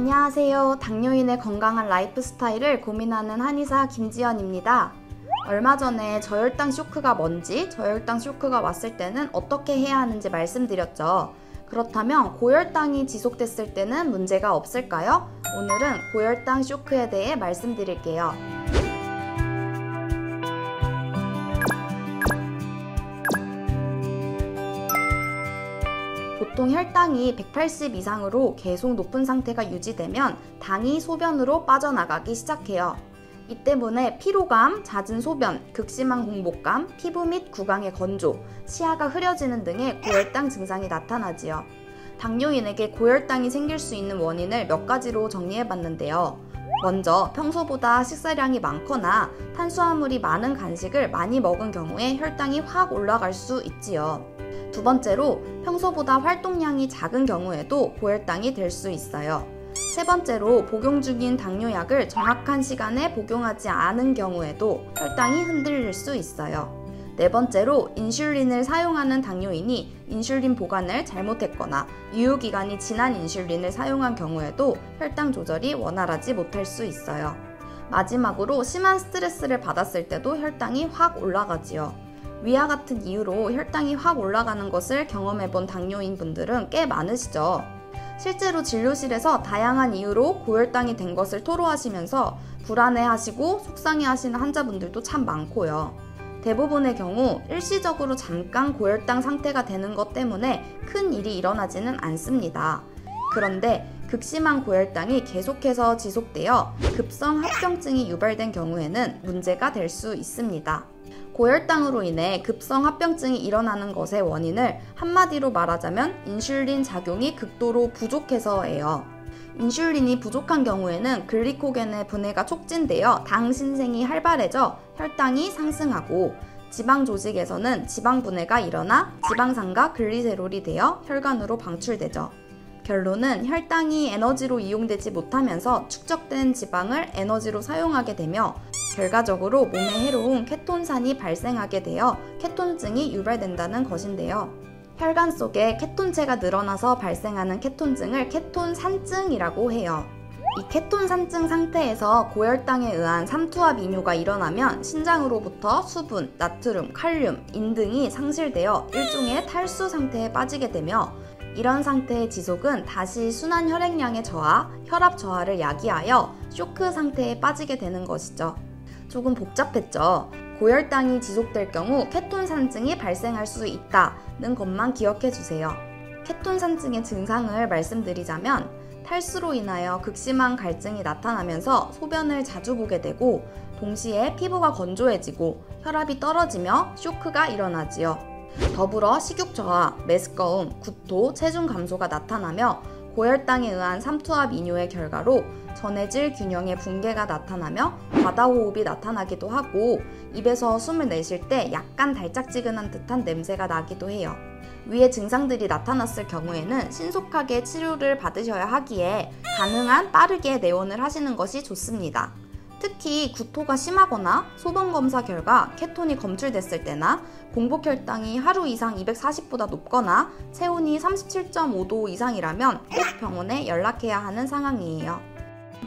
안녕하세요. 당뇨인의 건강한 라이프 스타일을 고민하는 한의사 김지연입니다. 얼마 전에 저혈당 쇼크가 뭔지, 저혈당 쇼크가 왔을 때는 어떻게 해야 하는지 말씀드렸죠. 그렇다면 고혈당이 지속됐을 때는 문제가 없을까요? 오늘은 고혈당 쇼크에 대해 말씀드릴게요. 보통 혈당이 180 이상으로 계속 높은 상태가 유지되면 당이 소변으로 빠져나가기 시작해요. 이 때문에 피로감, 잦은 소변, 극심한 공복감, 피부 및 구강의 건조, 시야가 흐려지는 등의 고혈당 증상이 나타나지요. 당뇨인에게 고혈당이 생길 수 있는 원인을 몇 가지로 정리해봤는데요. 먼저 평소보다 식사량이 많거나 탄수화물이 많은 간식을 많이 먹은 경우에 혈당이 확 올라갈 수 있지요. 두 번째로 평소보다 활동량이 작은 경우에도 고혈당이 될 수 있어요. 세 번째로 복용 중인 당뇨약을 정확한 시간에 복용하지 않은 경우에도 혈당이 흔들릴 수 있어요. 네 번째로 인슐린을 사용하는 당뇨인이 인슐린 보관을 잘못했거나 유효기간이 지난 인슐린을 사용한 경우에도 혈당 조절이 원활하지 못할 수 있어요. 마지막으로 심한 스트레스를 받았을 때도 혈당이 확 올라가지요. 위와 같은 이유로 혈당이 확 올라가는 것을 경험해본 당뇨인 분들은 꽤 많으시죠. 실제로 진료실에서 다양한 이유로 고혈당이 된 것을 토로하시면서 불안해하시고 속상해하시는 환자분들도 참 많고요. 대부분의 경우 일시적으로 잠깐 고혈당 상태가 되는 것 때문에 큰 일이 일어나지는 않습니다. 그런데 극심한 고혈당이 계속해서 지속되어 급성 합병증이 유발된 경우에는 문제가 될 수 있습니다. 고혈당으로 인해 급성 합병증이 일어나는 것의 원인을 한마디로 말하자면 인슐린 작용이 극도로 부족해서예요. 인슐린이 부족한 경우에는 글리코겐의 분해가 촉진되어 당 신생이 활발해져 혈당이 상승하고 지방 조직에서는 지방 분해가 일어나 지방산과 글리세롤이 되어 혈관으로 방출되죠. 결론은 혈당이 에너지로 이용되지 못하면서 축적된 지방을 에너지로 사용하게 되며 결과적으로 몸에 해로운 케톤산이 발생하게 되어 케톤증이 유발된다는 것인데요. 혈관 속에 케톤체가 늘어나서 발생하는 케톤증을 케톤산증이라고 해요. 이 케톤산증 상태에서 고혈당에 의한 삼투압 이뇨가 일어나면 신장으로부터 수분, 나트륨, 칼륨, 인 등이 상실되어 일종의 탈수 상태에 빠지게 되며 이런 상태의 지속은 다시 순환 혈액량의 저하, 혈압 저하를 야기하여 쇼크 상태에 빠지게 되는 것이죠. 조금 복잡했죠? 고혈당이 지속될 경우 케톤산증이 발생할 수 있다는 것만 기억해 주세요. 케톤산증의 증상을 말씀드리자면 탈수로 인하여 극심한 갈증이 나타나면서 소변을 자주 보게 되고 동시에 피부가 건조해지고 혈압이 떨어지며 쇼크가 일어나지요. 더불어 식욕 저하, 메스꺼움, 구토, 체중 감소가 나타나며 고혈당에 의한 삼투압 이뇨의 결과로 전해질 균형의 붕괴가 나타나며 과다호흡이 나타나기도 하고 입에서 숨을 내쉴 때 약간 달짝지근한 듯한 냄새가 나기도 해요. 위의 증상들이 나타났을 경우에는 신속하게 치료를 받으셔야 하기에 가능한 빠르게 내원을 하시는 것이 좋습니다. 특히 구토가 심하거나 소변검사 결과 케톤이 검출됐을 때나 공복혈당이 하루 이상 240보다 높거나 체온이 37.5도 이상이라면 꼭 병원에 연락해야 하는 상황이에요.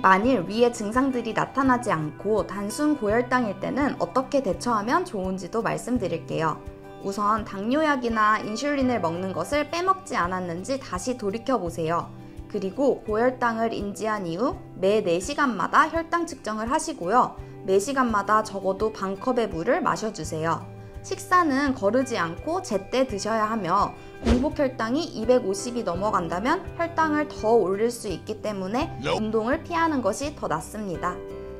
만일 위의 증상들이 나타나지 않고 단순 고혈당일 때는 어떻게 대처하면 좋은지도 말씀드릴게요. 우선 당뇨약이나 인슐린을 먹는 것을 빼먹지 않았는지 다시 돌이켜보세요. 그리고 고혈당을 인지한 이후 매 4시간마다 혈당 측정을 하시고요. 매 시간마다 적어도 반컵의 물을 마셔주세요. 식사는 거르지 않고 제때 드셔야 하며 공복혈당이 250이 넘어간다면 혈당을 더 올릴 수 있기 때문에 운동을 피하는 것이 더 낫습니다.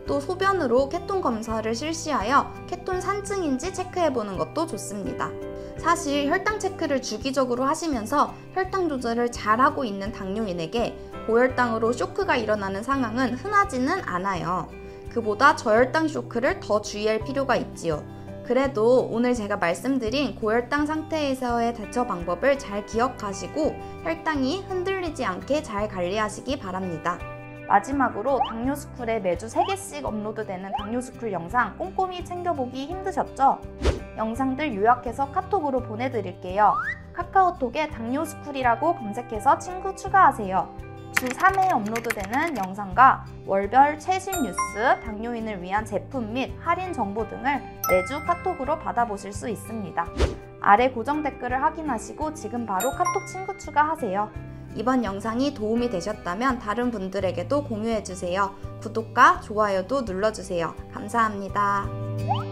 또 소변으로 케톤 검사를 실시하여 케톤 산증인지 체크해보는 것도 좋습니다. 사실 혈당 체크를 주기적으로 하시면서 혈당 조절을 잘하고 있는 당뇨인에게 고혈당으로 쇼크가 일어나는 상황은 흔하지는 않아요. 그보다 저혈당 쇼크를 더 주의할 필요가 있지요. 그래도 오늘 제가 말씀드린 고혈당 상태에서의 대처 방법을 잘 기억하시고 혈당이 흔들리지 않게 잘 관리하시기 바랍니다. 마지막으로 당뇨스쿨에 매주 3개씩 업로드되는 당뇨스쿨 영상 꼼꼼히 챙겨보기 힘드셨죠? 영상들 요약해서 카톡으로 보내드릴게요. 카카오톡에 당뇨스쿨이라고 검색해서 친구 추가하세요. 주 3회 업로드되는 영상과 월별 최신 뉴스, 당뇨인을 위한 제품 및 할인 정보 등을 매주 카톡으로 받아보실 수 있습니다. 아래 고정 댓글을 확인하시고 지금 바로 카톡 친구 추가하세요. 이번 영상이 도움이 되셨다면 다른 분들에게도 공유해주세요. 구독과 좋아요도 눌러주세요. 감사합니다.